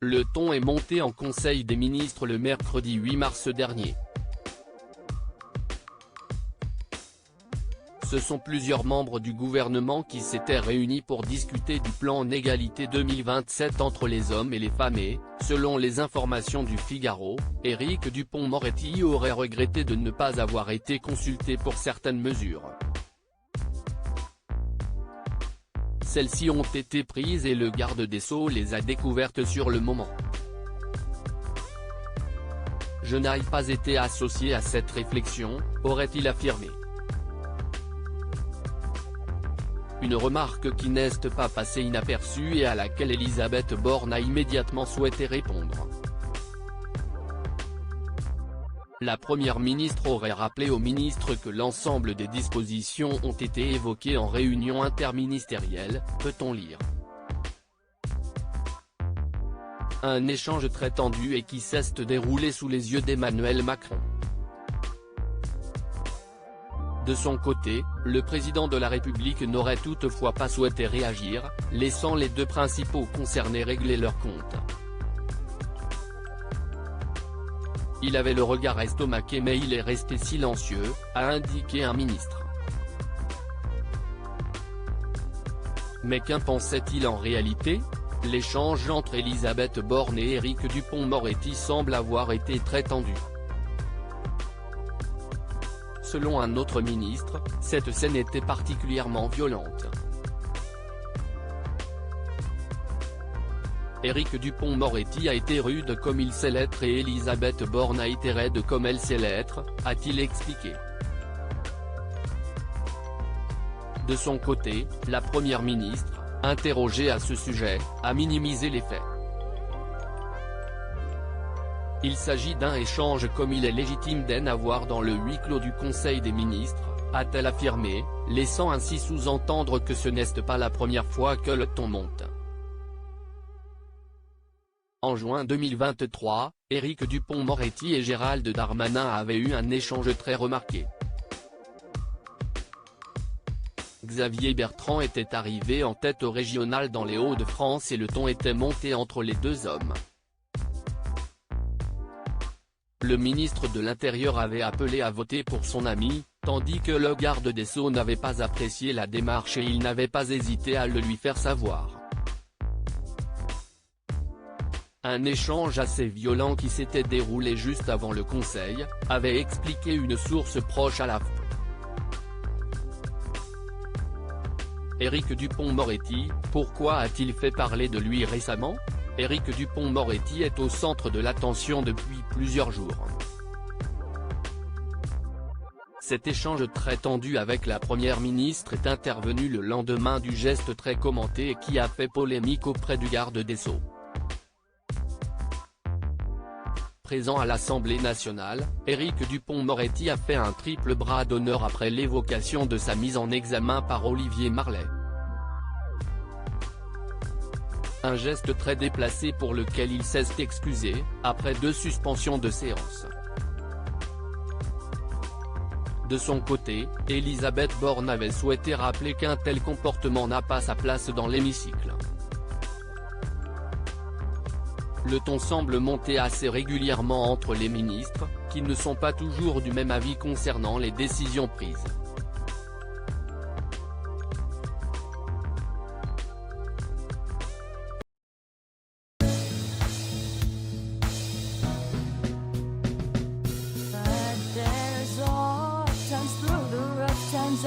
Le ton est monté en Conseil des ministres le mercredi 8 mars dernier. Ce sont plusieurs membres du gouvernement qui s'étaient réunis pour discuter du plan Égalité 2027 entre les hommes et les femmes et, selon les informations du Figaro, Éric Dupond-Moretti aurait regretté de ne pas avoir été consulté pour certaines mesures. Celles-ci ont été prises et le garde des Sceaux les a découvertes sur le moment. Je n'ai pas été associé à cette réflexion, aurait-il affirmé. Une remarque qui n'est pas passée inaperçue et à laquelle Elisabeth Borne a immédiatement souhaité répondre. La première ministre aurait rappelé au ministre que l'ensemble des dispositions ont été évoquées en réunion interministérielle, peut-on lire. Un échange très tendu et qui s'est déroulé sous les yeux d'Emmanuel Macron. De son côté, le président de la République n'aurait toutefois pas souhaité réagir, laissant les deux principaux concernés régler leurs comptes. Il avait le regard estomaqué mais il est resté silencieux, a indiqué un ministre. Mais qu'en pensait-il en réalité? L'échange entre Elisabeth Borne et Éric Dupond-Moretti semble avoir été très tendu. Selon un autre ministre, cette scène était particulièrement violente. Éric Dupond-Moretti a été rude comme il sait l'être et Elisabeth Borne a été raide comme elle sait l'être, a-t-il expliqué. De son côté, la première ministre, interrogée à ce sujet, a minimisé les faits. Il s'agit d'un échange comme il est légitime d'en avoir dans le huis clos du Conseil des ministres, a-t-elle affirmé, laissant ainsi sous-entendre que ce n'est pas la première fois que le ton monte. En juin 2023, Éric Dupond-Moretti et Gérald Darmanin avaient eu un échange très remarqué. Xavier Bertrand était arrivé en tête au régional dans les Hauts-de-France et le ton était monté entre les deux hommes. Le ministre de l'Intérieur avait appelé à voter pour son ami, tandis que le garde des Sceaux n'avait pas apprécié la démarche et il n'avait pas hésité à le lui faire savoir. Un échange assez violent qui s'était déroulé juste avant le Conseil, avait expliqué une source proche à l'AFP. Éric Dupond-Moretti, pourquoi a-t-il fait parler de lui récemment? Éric Dupond-Moretti est au centre de l'attention depuis plusieurs jours. Cet échange très tendu avec la première ministre est intervenu le lendemain du geste très commenté et qui a fait polémique auprès du garde des Sceaux. Présent à l'Assemblée nationale, Éric Dupond-Moretti a fait un triple bras d'honneur après l'évocation de sa mise en examen par Olivier Marleix. Un geste très déplacé pour lequel il s'est excusé, après 2 suspensions de séance. De son côté, Elisabeth Borne avait souhaité rappeler qu'un tel comportement n'a pas sa place dans l'hémicycle. Le ton semble monter assez régulièrement entre les ministres, qui ne sont pas toujours du même avis concernant les décisions prises. But there's all times through the rough times